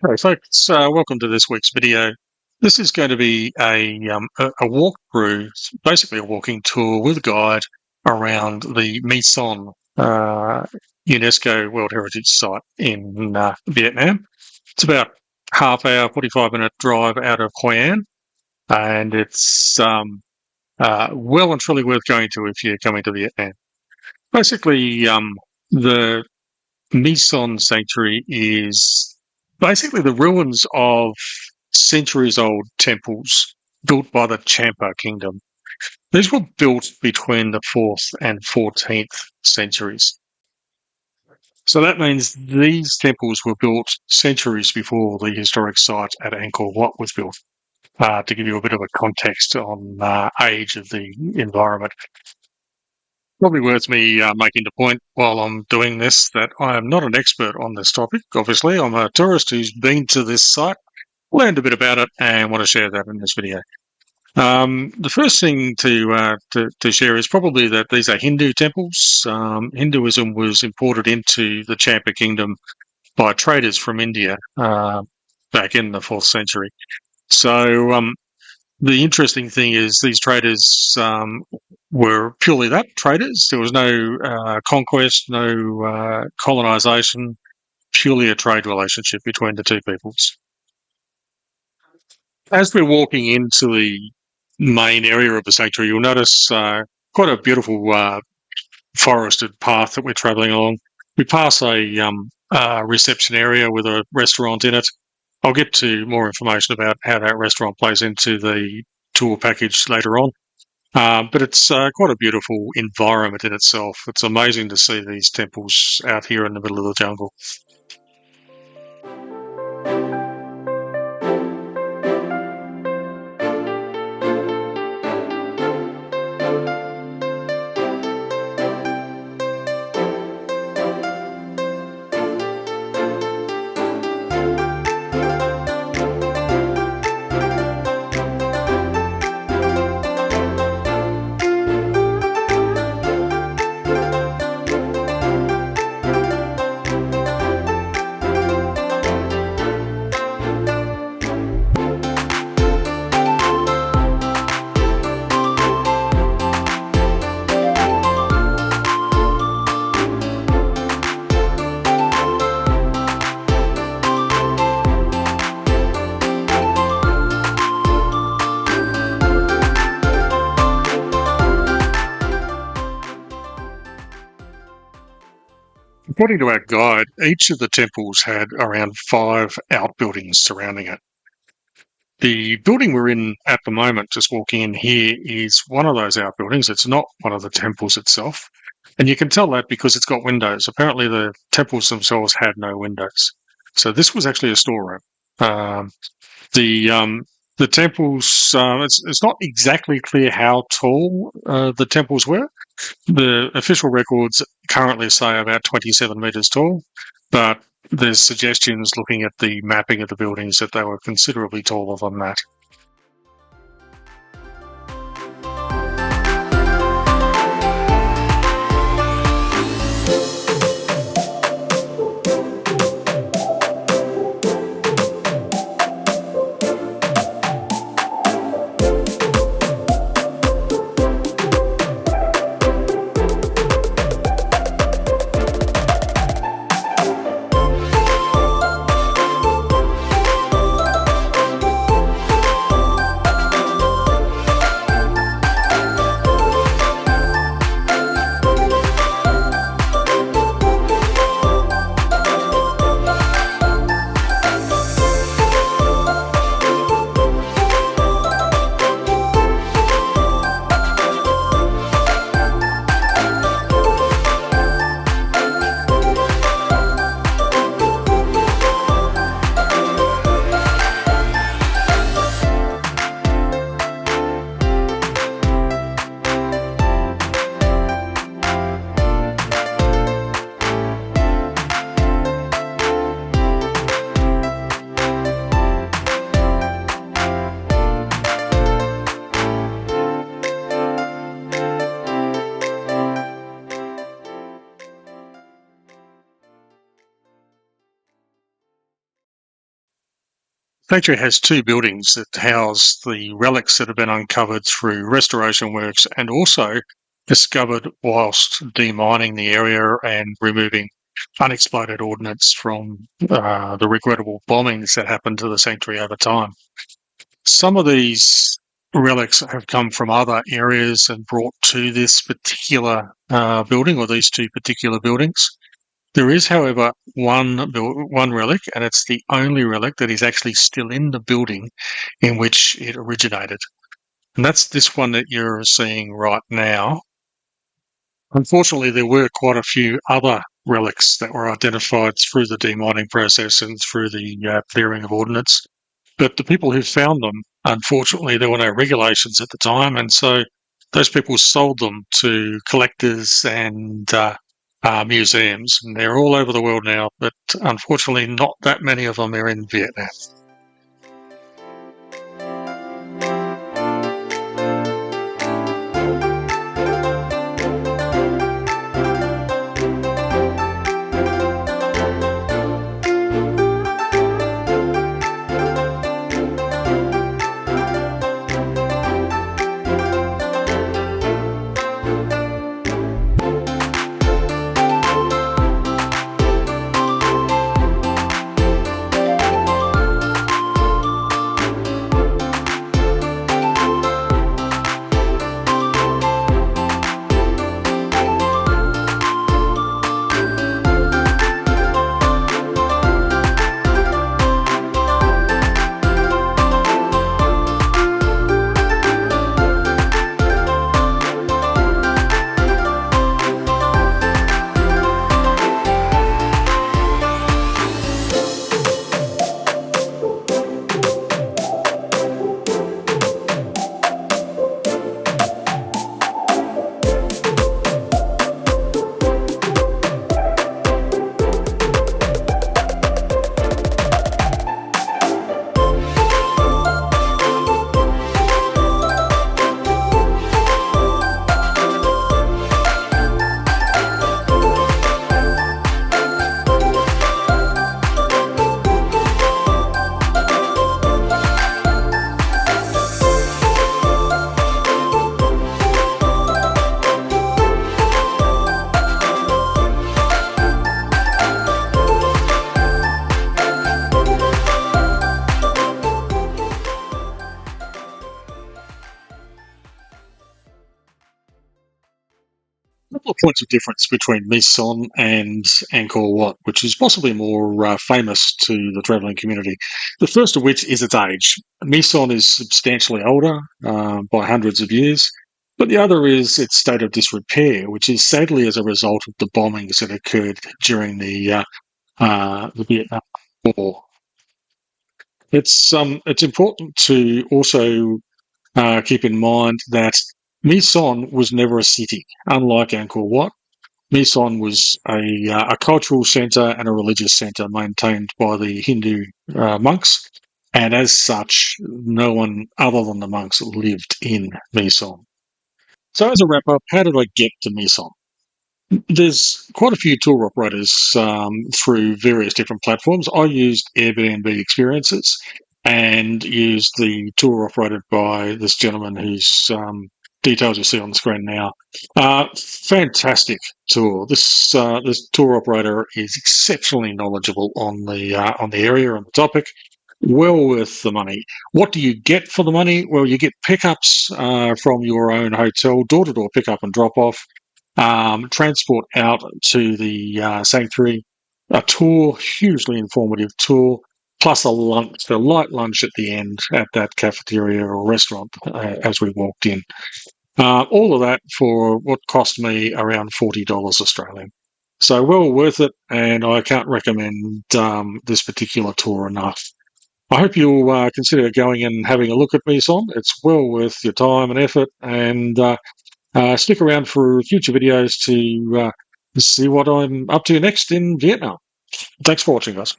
Hey folks, welcome to this week's video. This is going to be a walkthrough, basically a walking tour with a guide around the My Son UNESCO World Heritage Site in Vietnam. It's about half hour, 45-minute drive out of Hoi An, and it's well and truly worth going to if you're coming to Vietnam. Basically, the My Son Sanctuary is basically the ruins of centuries old temples built by the Champa Kingdom. These were built between the 4th and 14th centuries. So that means these temples were built centuries before the historic site at Angkor Wat was built, to give you a bit of a context on age of the environment. Probably worth me making the point while I'm doing this that I am not an expert on this topic. Obviously, I'm a tourist who's been to this site, learned a bit about it, and want to share that in this video. The first thing to share is probably that these are Hindu temples. Hinduism was imported into the Champa Kingdom by traders from India back in the 4th century. So the interesting thing is these traders were purely that, traders. There was no conquest, no colonisation, purely a trade relationship between the two peoples. As we're walking into the main area of the sanctuary, you'll notice quite a beautiful forested path that we're travelling along. We pass a reception area with a restaurant in it. I'll get to more information about how that restaurant plays into the tour package later on. But it's quite a beautiful environment in itself. It's amazing to see these temples out here in the middle of the jungle. According to our guide, each of the temples had around 5 outbuildings surrounding it. The building we're in at the moment, just walking in here, is one of those outbuildings. It's not one of the temples itself. And you can tell that because it's got windows. Apparently the temples themselves had no windows. So this was actually a storeroom. The temples, it's not exactly clear how tall the temples were. The official records currently say about 27 metres tall, but there's suggestions looking at the mapping of the buildings that they were considerably taller than that. sanctuary has two buildings that house the relics that have been uncovered through restoration works and also discovered whilst demining the area and removing unexploded ordnance from the regrettable bombings that happened to the sanctuary over time. Some of these relics have come from other areas and brought to this particular building, or these two particular buildings. There is, however, one relic, and it's the only relic that is actually still in the building in which it originated. And that's this one that you're seeing right now. Unfortunately, there were quite a few other relics that were identified through the demining process and through the clearing of ordnance. But the people who found them, unfortunately, there were no regulations at the time, and so those people sold them to collectors and museums, and they're all over the world now, but unfortunately not that many of them are in Vietnam. Couple of points of difference between My Son and Angkor Wat, which is possibly more famous to the travelling community. The first of which is its age. My Son is substantially older by hundreds of years, but the other is its state of disrepair, which is sadly as a result of the bombings that occurred during the Vietnam War. It's important to also keep in mind that My Son was never a city, unlike Angkor Wat. My Son was a cultural centre and a religious centre maintained by the Hindu monks, and as such, no one other than the monks lived in My Son. So as a wrap-up, how did I get to My Son? There's quite a few tour operators through various different platforms. I used Airbnb Experiences and used the tour operated by this gentleman whose details you see on the screen now. Fantastic tour. This tour operator is exceptionally knowledgeable on the area and the topic. Well worth the money. What do you get for the money? Well, you get pickups from your own hotel, door-to-door pickup and drop-off, transport out to the sanctuary, a tour, hugely informative tour, plus a lunch, a light lunch at the end at that cafeteria or restaurant as we walked in. All of that for what cost me around $40 Australian. So well worth it, and I can't recommend this particular tour enough. I hope you'll consider going and having a look at My Son. It's well worth your time and effort, and stick around for future videos to see what I'm up to next in Vietnam. Thanks for watching, guys.